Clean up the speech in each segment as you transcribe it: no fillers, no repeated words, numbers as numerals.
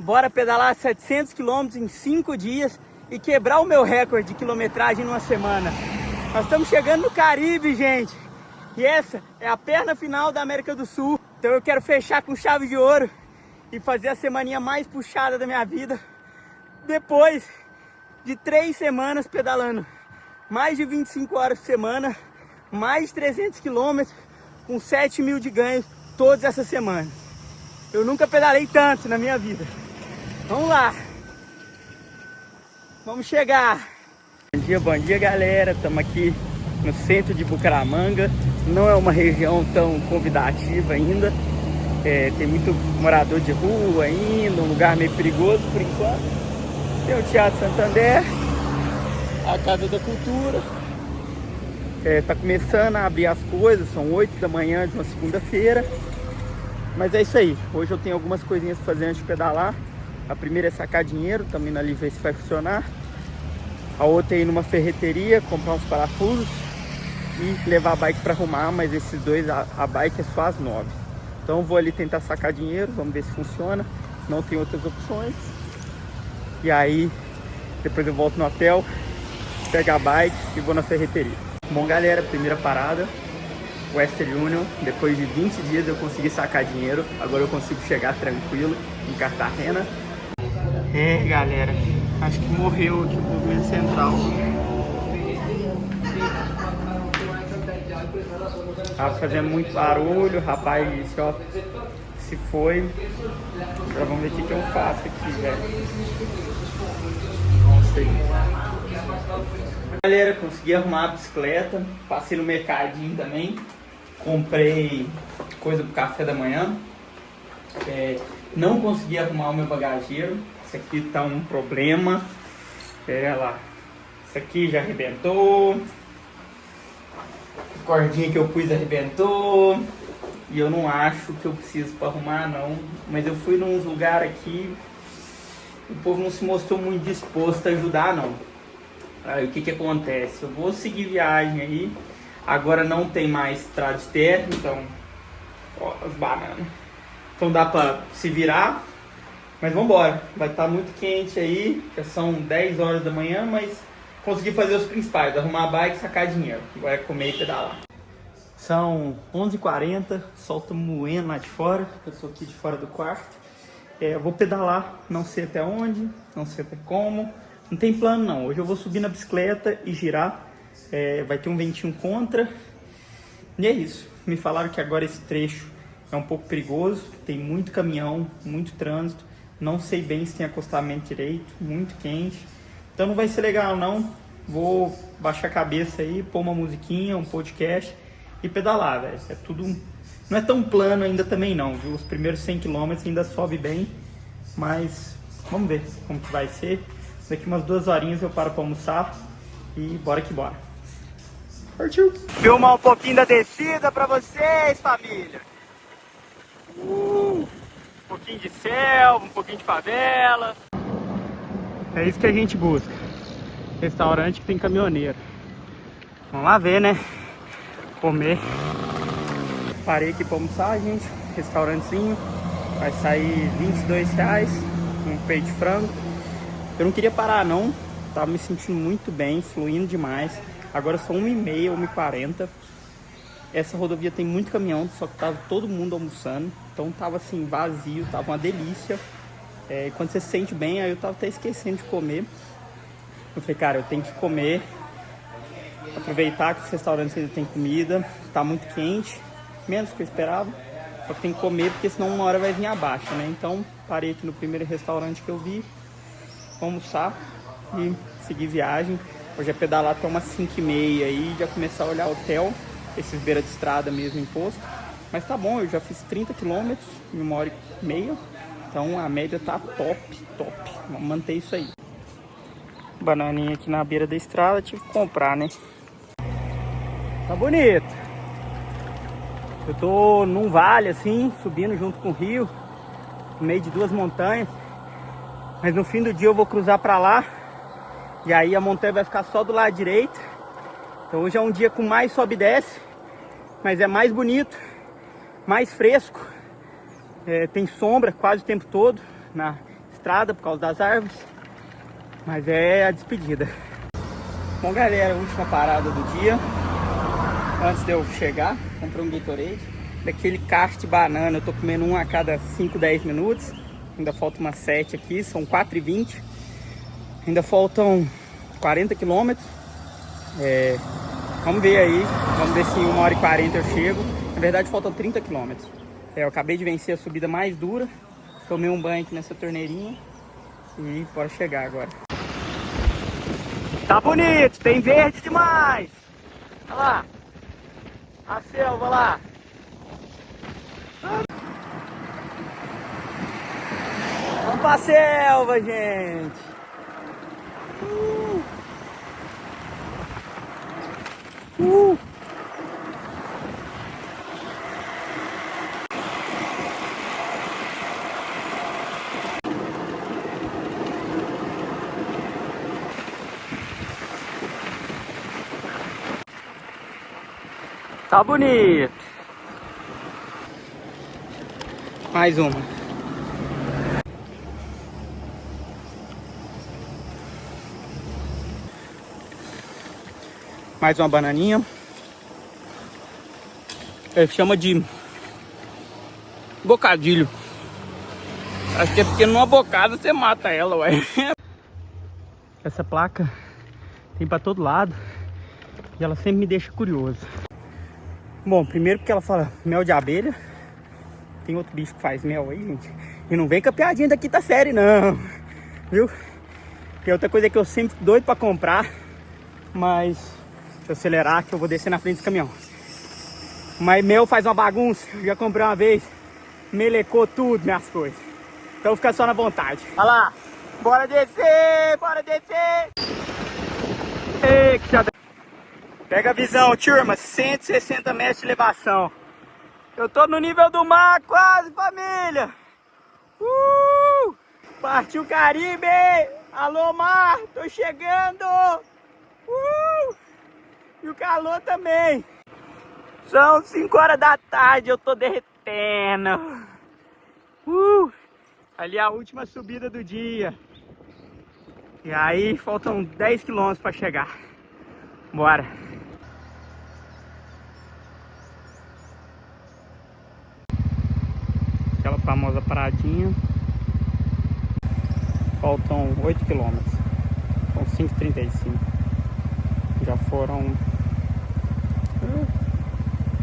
Bora pedalar 700 km em 5 dias e quebrar o meu recorde de quilometragem numa semana. Nós estamos chegando no Caribe, gente. E essa é a perna final da América do Sul. Então eu quero fechar com chave de ouro e fazer a semaninha mais puxada da minha vida. Depois de 3 semanas pedalando mais de 25 horas por semana, mais de 300 quilômetros, com 7 mil de ganho todas essas semanas. Eu nunca pedalei tanto na minha vida. Vamos lá. Vamos chegar. Bom dia galera. Estamos aqui no centro de Bucaramanga. Não é uma região tão convidativa ainda. Tem muito morador de rua ainda, um lugar meio perigoso por enquanto. Tem o Teatro Santander, a Casa da Cultura. Tá começando a abrir as coisas, são 8 da manhã de uma segunda-feira. Mas é isso aí, hoje eu tenho algumas coisinhas para fazer antes de pedalar. A primeira é sacar dinheiro, também ali ver se vai funcionar. A outra é ir numa ferreteria, comprar uns parafusos e levar a bike para arrumar, mas esses dois, a bike é só às 9. Então eu vou ali tentar sacar dinheiro, vamos ver se funciona. Não tem outras opções. E aí, depois eu volto no hotel, pego a bike e vou na ferreteria. Bom galera, primeira parada, Western Union. Depois de 20 dias eu consegui sacar dinheiro. Agora eu consigo chegar tranquilo em Cartagena. Galera, acho que morreu aqui o movimento central. Tava fazendo muito barulho, o rapaz disse, ó, se foi. Agora vamos ver o que eu faço aqui, velho. Não sei. Galera, consegui arrumar a bicicleta, passei no mercadinho também, comprei coisa pro café da manhã. Não consegui arrumar o meu bagageiro, isso aqui tá um problema. Olha lá, isso aqui já arrebentou. A cordinha que eu pus arrebentou. E eu não acho que eu preciso para arrumar não. Mas eu fui num lugar aqui, o povo não se mostrou muito disposto a ajudar não. Aí o que acontece? Eu vou seguir viagem aí. Agora não tem mais estrada de terra, então... Ó, as bananas. Então dá pra se virar. Mas vambora. Vai estar muito quente aí. Já são 10 horas da manhã, mas consegui fazer os principais. Arrumar a bike e sacar dinheiro. Agora é comer e pedalar. São 11h40. O sol tá moendo lá de fora. Eu tô aqui de fora do quarto. Eu vou pedalar. Não sei até onde. Não sei até como. Não tem plano não. Hoje eu vou subir na bicicleta e girar. Vai ter um ventinho contra. E é isso. Me falaram que agora esse trecho é um pouco perigoso. Tem muito caminhão, muito trânsito. Não sei bem se tem acostamento direito. Muito quente. Então não vai ser legal não. Vou baixar a cabeça aí, pôr uma musiquinha, um podcast e pedalar, velho. É tudo... Não é tão plano ainda também não, viu? Os primeiros 100 km ainda sobe bem. Mas vamos ver como que vai ser. Daqui umas 2 horinhas eu paro para almoçar e bora que bora. Partiu! Filmar um pouquinho da descida para vocês, família. Um pouquinho de selva, um pouquinho de favela. É isso que a gente busca. Restaurante que tem caminhoneiro. Vamos lá ver, né? Comer. Parei aqui para almoçar, gente. Restaurantezinho. Vai sair R$22. Um peito de frango. Eu não queria parar não, tava me sentindo muito bem, fluindo demais. Agora são 1h30, 1h40. Essa rodovia tem muito caminhão, só que tava todo mundo almoçando. Então tava assim, vazio, tava uma delícia. E quando você se sente bem, aí eu tava até esquecendo de comer. Eu falei, cara, eu tenho que comer. Aproveitar que os restaurantes ainda tem comida. Tá muito quente, menos do que eu esperava. Só que tem que comer, porque senão uma hora vai vir abaixo, né? Então parei aqui no primeiro restaurante que eu vi. Vou almoçar e seguir viagem. Hoje é pedalar até umas 5h30 aí, já começar a olhar hotel, esses beira de estrada mesmo, imposto. Mas tá bom, eu já fiz 30 km em 1h30, então a média tá top. Vamos manter isso aí. Bananinha aqui na beira da estrada, tive que comprar, né? Tá bonito. Eu tô num vale assim, subindo junto com o rio, no meio de 2 montanhas. Mas no fim do dia eu vou cruzar pra lá. E aí a montanha vai ficar só do lado direito. Então hoje é um dia com mais sobe e desce. Mas é mais bonito, mais fresco. Tem sombra quase o tempo todo. Na estrada por causa das árvores. Mas é a despedida. Bom, galera, última parada do dia. Antes de eu chegar, comprei um Gatorade. Daquele cacho de banana, eu tô comendo um a cada 5, 10 minutos. Ainda falta umas 7 aqui, são 4h20. Ainda faltam 40 quilômetros. Vamos ver aí, vamos ver se em 1h40 eu chego. Na verdade faltam 30 quilômetros. Eu acabei de vencer a subida mais dura. Tomei um banho aqui nessa torneirinha. E bora chegar agora. Tá bonito, tem verde demais. Olha lá, a selva lá. Vamos pra selva, gente. Tá bonito. Mais uma. Mais uma bananinha. Chama de bocadilho. Acho que é porque numa bocada você mata ela, ué. Essa placa tem pra todo lado. E ela sempre me deixa curioso. Bom, primeiro porque ela fala mel de abelha. Tem outro bicho que faz mel aí, gente. E não vem com a piadinha da quinta série, não. Viu? E outra coisa que eu sempre doido pra comprar. Mas se eu acelerar que eu vou descer na frente do caminhão. Mas mel faz uma bagunça. Eu já comprei uma vez. Melecou tudo minhas coisas. Então fica só na vontade. Olha lá. Bora descer, bora descer. Ei, que já... Pega a visão, turma. 160 metros de elevação. Eu tô no nível do mar quase, família. Partiu Caribe. Alô, mar. Tô chegando. E o calor também. São 5 horas da tarde. Eu tô derretendo. Ali é a última subida do dia. E aí faltam 10 quilômetros para chegar. Bora. Aquela famosa paradinha. Faltam 8 quilômetros. São 5h35. Já foram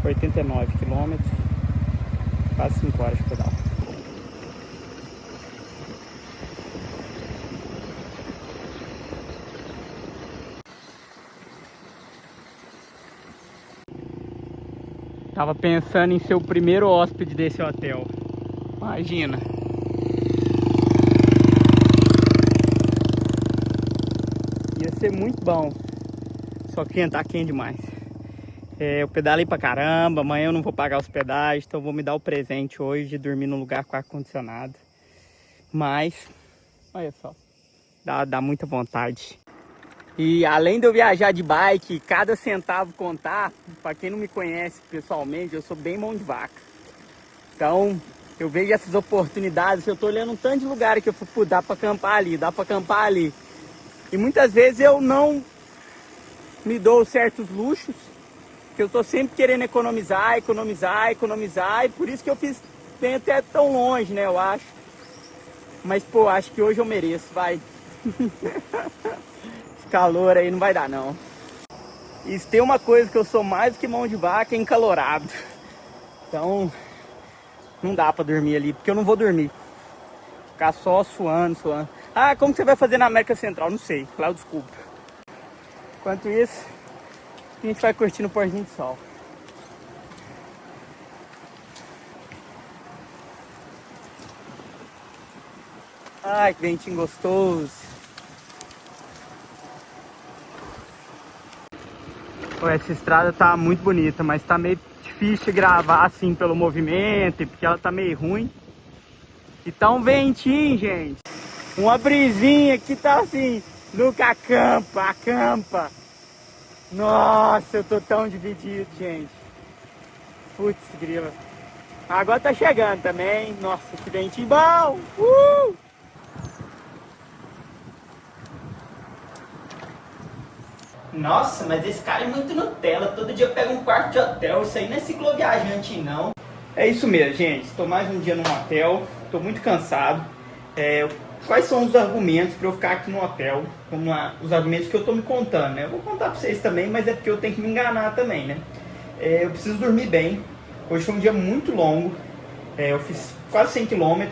89 quilômetros. Quase 5 horas de pedal. Tava pensando em ser o primeiro hóspede desse hotel. Imagina. Ia ser muito bom. Só que tá quente demais. Eu pedalei pra caramba. Amanhã eu não vou pagar hospedagem. Então eu vou me dar o presente hoje de dormir num lugar com ar-condicionado. Mas, olha só. Dá muita vontade. E além de eu viajar de bike, cada centavo contar, para quem não me conhece pessoalmente, eu sou bem mão de vaca. Então, eu vejo essas oportunidades, eu tô olhando um tanto de lugar que eu fui, dá para acampar ali, dá para acampar ali. E muitas vezes eu não me dou certos luxos, que eu tô sempre querendo economizar, e por isso que eu venho até tão longe, né, eu acho. Mas, pô, acho que hoje eu mereço, vai. Calor aí não vai dar não. E se tem uma coisa que eu sou mais do que mão de vaca, é encalorado. Então não dá pra dormir ali, porque eu não vou dormir. Ficar só suando. Ah, como que você vai fazer na América Central? Não sei, lá eu desculpo. Enquanto isso, a gente vai curtindo o porzinho de sol. Ai, que ventinho gostoso. Essa estrada tá muito bonita, mas tá meio difícil de gravar assim pelo movimento e porque ela tá meio ruim. E tá um ventinho, gente. Uma brisinha que tá assim, nunca acampa. Nossa, eu tô tão dividido, gente. Putz, grila. Agora tá chegando também. Nossa, que ventinho bom. Nossa, mas esse cara é muito Nutella. Todo dia pega um quarto de hotel. Isso aí não é cicloviajante, não. É isso mesmo, gente. Estou mais um dia num hotel. Estou muito cansado. Quais são os argumentos para eu ficar aqui no hotel? Os argumentos que eu estou me contando, né? Eu vou contar para vocês também, mas é porque eu tenho que me enganar também, né? Eu preciso dormir bem. Hoje foi um dia muito longo. Eu fiz quase 100 km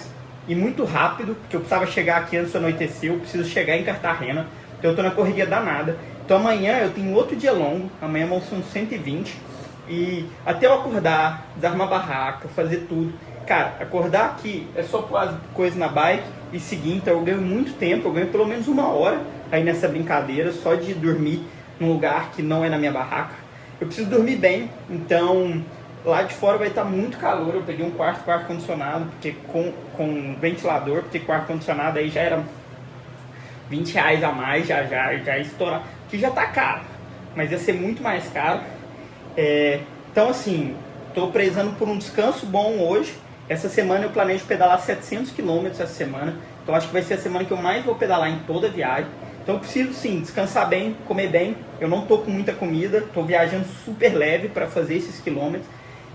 e muito rápido, porque eu precisava chegar aqui antes do anoitecer. Eu preciso chegar em Cartagena. Então eu estou na correria danada. Então amanhã eu tenho outro dia longo. Amanhã vão ser uns 120. E até eu acordar, desarmar a barraca, fazer tudo. Cara, acordar aqui é só pôr as coisas na bike e seguir. Então eu ganho muito tempo. Eu ganho pelo menos 1 hora aí nessa brincadeira, só de dormir num lugar que não é na minha barraca. Eu preciso dormir bem. Então lá de fora vai estar muito calor. Eu peguei um quarto com ar-condicionado, porque com ventilador, porque com ar-condicionado aí já era R$20 a mais, já estourar. Que já tá caro, mas ia ser muito mais caro. Então assim, tô prezando por um descanso bom hoje. Essa semana eu planejo pedalar 700 km essa semana. Então acho que vai ser a semana que eu mais vou pedalar em toda a viagem. Então eu preciso sim descansar bem, comer bem. Eu não tô com muita comida, tô viajando super leve para fazer esses quilômetros.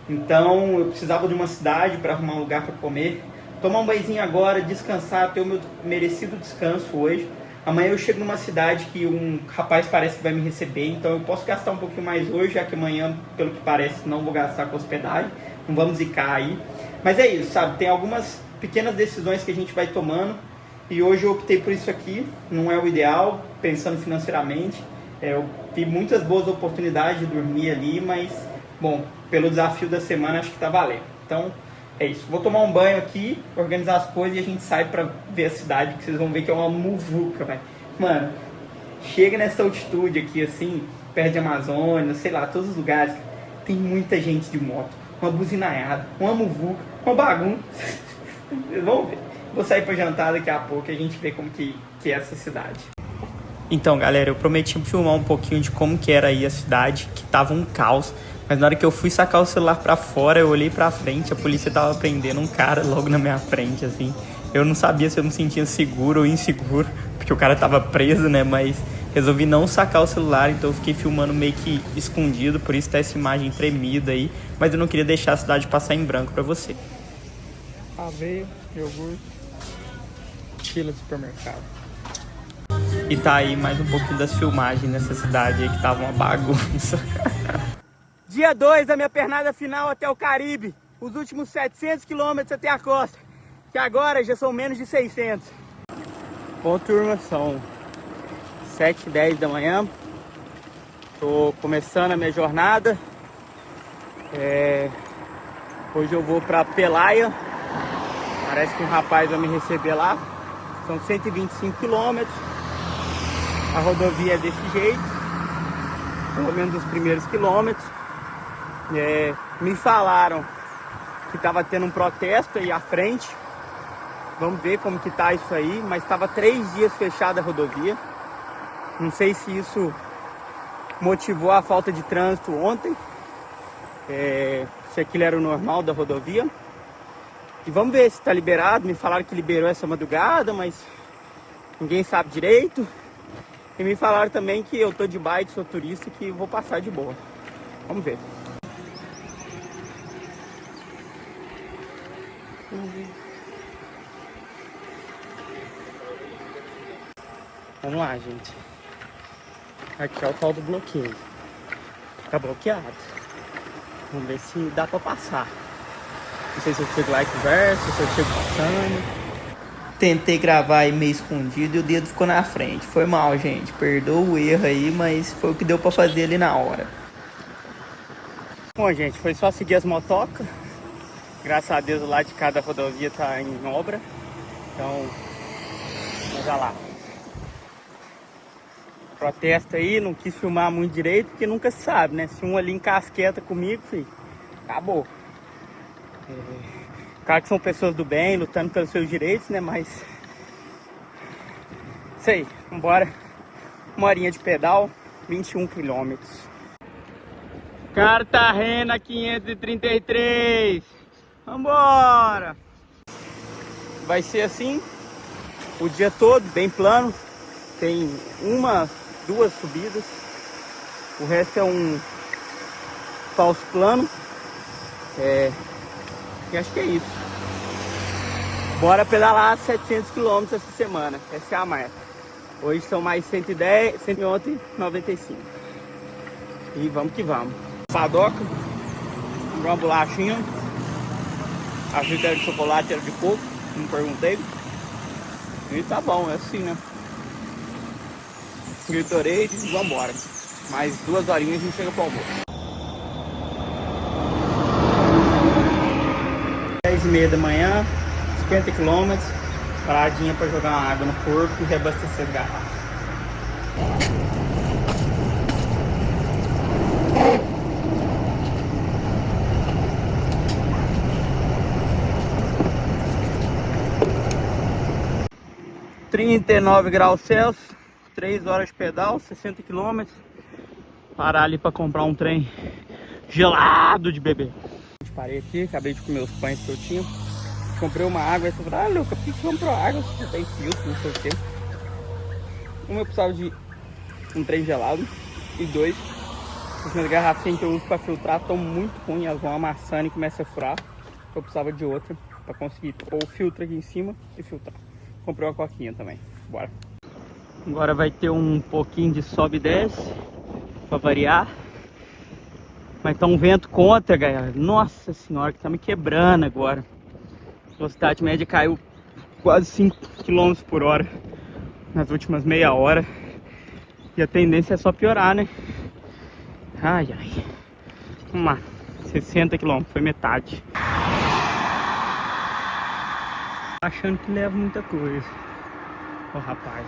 Então eu precisava de uma cidade para arrumar um lugar para comer. Tomar um banhozinho agora, descansar, ter o meu merecido descanso hoje. Amanhã eu chego numa cidade que um rapaz parece que vai me receber, então eu posso gastar um pouquinho mais hoje, já que amanhã, pelo que parece, não vou gastar com hospedagem, não vamos zicar aí. Mas é isso, sabe, tem algumas pequenas decisões que a gente vai tomando, e hoje eu optei por isso aqui, não é o ideal, pensando financeiramente. Eu vi muitas boas oportunidades de dormir ali, mas, bom, pelo desafio da semana acho que tá valendo. Então, é isso, vou tomar um banho aqui, organizar as coisas e a gente sai pra ver a cidade, que vocês vão ver que é uma muvuca, velho. Mano, chega nessa altitude aqui, assim, perto de Amazônia, sei lá, todos os lugares, tem muita gente de moto, uma buzinaiada, uma muvuca, uma bagunça. Vocês vão ver. Vou sair pra jantar daqui a pouco e a gente vê como que é essa cidade. Então, galera, eu prometi filmar um pouquinho de como que era aí a cidade, que tava um caos. Mas na hora que eu fui sacar o celular pra fora, eu olhei pra frente, a polícia tava prendendo um cara logo na minha frente, assim. Eu não sabia se eu me sentia seguro ou inseguro, porque o cara tava preso, né? Mas resolvi não sacar o celular, então eu fiquei filmando meio que escondido, por isso tá essa imagem tremida aí. Mas eu não queria deixar a cidade passar em branco pra você. Aveia, iogurte, fila de supermercado. E tá aí mais um pouquinho das filmagens nessa cidade aí que tava uma bagunça. Dia 2 da minha pernada final até o Caribe. Os últimos 700 km até a costa. Que agora já são menos de 600. Bom, turma, são 7h10 da manhã. Tô começando a minha jornada. Hoje eu vou pra Pelaia. Parece que um rapaz vai me receber lá. São 125 km. A rodovia é desse jeito. Pelo menos os primeiros quilômetros. Me falaram que estava tendo um protesto aí à frente. Vamos ver como que tá isso aí. Mas estava 3 dias fechada a rodovia. Não sei se isso motivou a falta de trânsito ontem, se aquilo era o normal da rodovia. E vamos ver se está liberado. Me falaram que liberou essa madrugada, mas ninguém sabe direito. E me falaram também que eu tô de bike, sou turista e que vou passar de boa. Vamos ver. Vamos lá, gente. Aqui é o tal do bloqueio. Tá bloqueado. Vamos ver se dá pra passar. Não sei se eu chego lá e converso, se eu chego passando. Tentei gravar aí meio escondido e o dedo ficou na frente. Foi mal, gente. Perdoa o erro aí, mas foi o que deu pra fazer ali na hora. Bom, gente, foi só seguir as motocas. Graças a Deus o lado de cada rodovia tá em obra. Então, vamos lá. Protesto aí, não quis filmar muito direito, porque nunca se sabe, né? Se um ali encasqueta comigo, filho, acabou. Claro que são pessoas do bem, lutando pelos seus direitos, né? Mas isso aí, vambora. 1 horinha de pedal, 21 km. Cartagena 533. Vambora! Vai ser assim o dia todo, bem plano. Tem 1, 2 subidas. O resto é um falso plano. E acho que é isso. Bora pedalar 700 km essa semana. Essa é a meta. Hoje são mais 110, 111, 95. E vamos que vamos. Padoca. Comprei uma bolachinha. A vida era de chocolate, era de coco. Não perguntei. E tá bom, é assim, né? Gatorade, vambora. Mais 2 horinhas a gente chega pro almoço. 10h30 da manhã, 50 km, paradinha para jogar uma água no corpo e reabastecer as garrafas. °39°C, 3 horas de pedal, 60 km. Parar ali para comprar um trem gelado de beber. Parei aqui, acabei de comer os pães que eu tinha. Comprei uma água e falei, Luca, por que você comprou água? Você tem filtro, não sei o quê. Eu precisava de um trem gelado. E 2, as minhas garrafinhas que eu uso para filtrar estão muito ruins, elas vão amassando e começam a furar. Eu precisava de outra para conseguir pôr o filtro aqui em cima e filtrar. Comprei uma coquinha também, bora. Agora vai ter um pouquinho de sobe e desce, para variar. Mas tá um vento contra, galera. Nossa senhora, que tá me quebrando agora. A velocidade média caiu quase 5 km por hora nas últimas meia hora. E a tendência é só piorar, né? Ai, ai. Vamos lá. 60 km, foi metade. Achando que leva muita coisa. Ó, rapaz.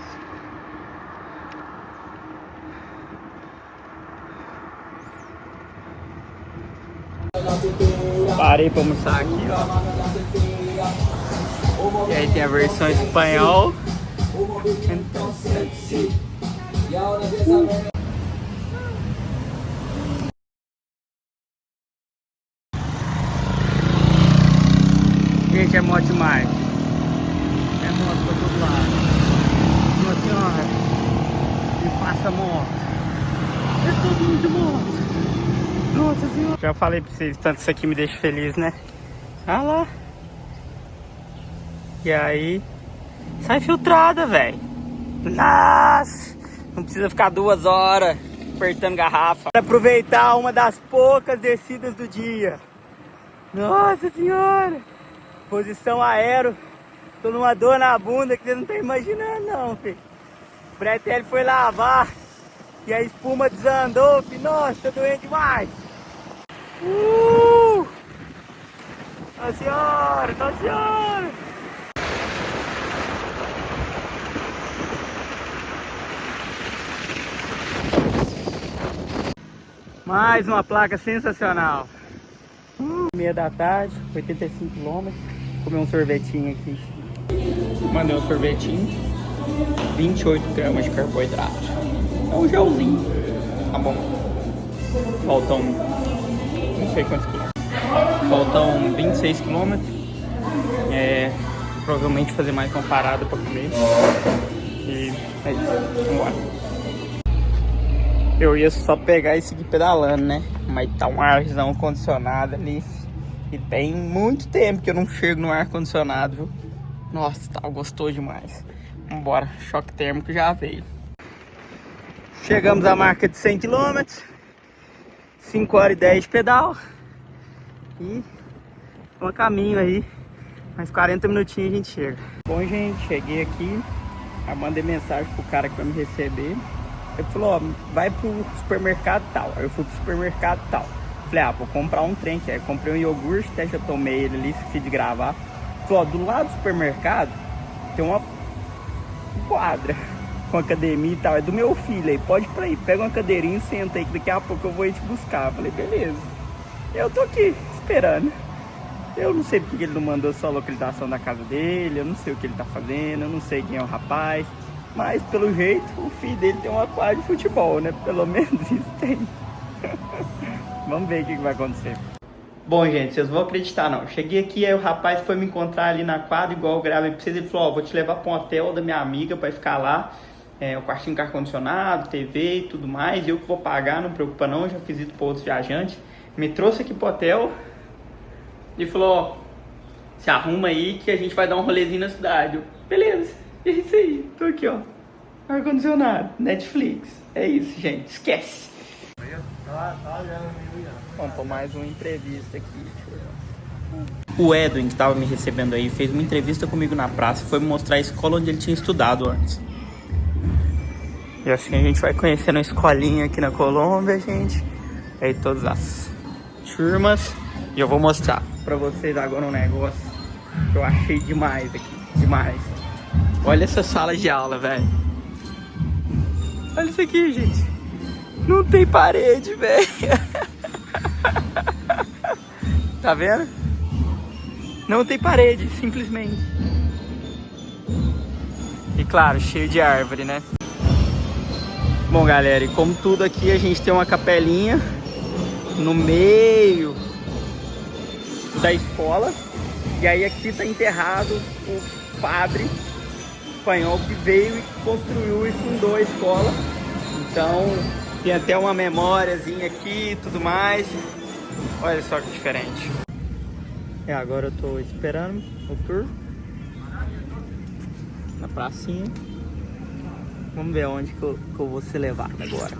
Parei pra almoçar aqui, ó. E aí tem a versão em espanhol. Gente, é moto demais. É moto pra todo lado. Nossa senhora. E passa moto. É todo mundo de moto. Nossa senhora. Já falei pra vocês, tanto isso aqui me deixa feliz, né? Ah lá. E aí, sai filtrada, velho. Nossa, não precisa ficar 2 horas apertando garrafa. Para aproveitar uma das poucas descidas do dia. Nossa senhora. Posição aero. Tô numa dor na bunda que você não tá imaginando não, filho. O Pretelli foi lavar e a espuma desandou, filho. Nossa, tá doendo demais. Nossa senhora, nossa senhora. Mais uma placa sensacional. 1h30 da tarde, 85 km. Comi um sorvetinho aqui. Mandei um sorvetinho. 28 gramas de carboidrato. É um gelzinho. Tá bom. Faltam não sei quantos quilômetros. Faltam 26 km. Provavelmente fazer mais uma parada pra comer. E é isso. Vambora. Eu ia só pegar e seguir pedalando, né? Mas tá um arzão condicionado ali. E tem muito tempo que eu não chego no ar-condicionado, viu? Nossa, tá gostoso demais. Vambora, choque térmico já veio. Chegamos à marca de 100 km. 5 horas e 10 de pedal. E um caminho aí. Mais 40 minutinhos a gente chega. Bom, gente, cheguei aqui. Eu mandei mensagem pro cara que vai me receber. Ele falou, ó, vai pro supermercado tal. Aí eu fui pro supermercado tal. Falei, vou comprar um trem, que aí eu comprei um iogurte, até já tomei ele ali, esqueci de gravar. Falei, ó, do lado do supermercado tem uma quadra com academia e tal, é do meu filho aí, pode ir pra aí, pega uma cadeirinha e senta aí, que daqui a pouco eu vou ir te buscar. Falei, beleza. Eu tô aqui, esperando. Eu não sei porque ele não mandou só a localização da casa dele, eu não sei o que ele tá fazendo, eu não sei quem é o rapaz. Mas, pelo jeito, o filho dele tem uma quadra de futebol, né? Pelo menos isso tem. Vamos ver o que vai acontecer. Bom, gente, vocês vão acreditar, não. Cheguei aqui, aí o rapaz foi me encontrar ali na quadra, igual eu gravei pra vocês. Ele falou, ó, vou te levar pra um hotel da minha amiga pra ficar lá. o quartinho com ar-condicionado, TV e tudo mais. Eu que vou pagar, não preocupa não, já fiz isso para outros viajantes. Me trouxe aqui pro hotel e falou, ó, se arruma aí que a gente vai dar um rolezinho na cidade. Eu, beleza, é isso aí, tô aqui, ó. Ar-condicionado, Netflix, é isso, gente, esquece. Vamos para mais uma entrevista aqui. O Edwin, que estava me recebendo aí, fez uma entrevista comigo na praça e foi me mostrar a escola onde ele tinha estudado antes. E assim a gente vai conhecendo a escolinha aqui na Colômbia, gente. Aí todas as turmas. E eu vou mostrar pra vocês agora um negócio que eu achei demais aqui. Demais. Olha essa sala de aula, velho. Olha isso aqui, gente. Não tem parede, velho. Tá vendo? Não tem parede, simplesmente. E claro, cheio de árvore, né? Bom, galera, e como tudo aqui, a gente tem uma capelinha no meio da escola. E aí aqui tá enterrado o padre espanhol que veio e construiu e fundou a escola. Então tem até uma memóriazinha aqui e tudo mais. Olha só que diferente. E agora eu tô esperando o tour na pracinha. Vamos ver onde que eu vou ser levado agora.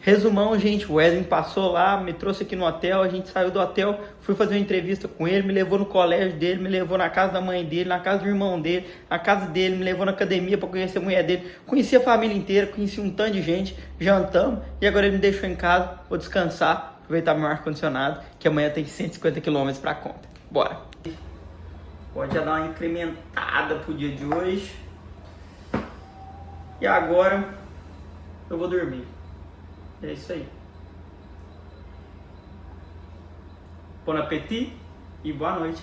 Resumão, gente, o Edwin passou lá, me trouxe aqui no hotel, a gente saiu do hotel, fui fazer uma entrevista com ele, me levou no colégio dele, me levou na casa da mãe dele, na casa do irmão dele, na casa dele, me levou na academia para conhecer a mulher dele, conheci a família inteira, conheci um tanto de gente, jantamos, e agora ele me deixou em casa, vou descansar, aproveitar meu ar-condicionado, que amanhã tem 150 km para conta. Bora! Pode já dar uma incrementada pro dia de hoje. E agora eu vou dormir. É isso aí. Bon appétit e boa noite.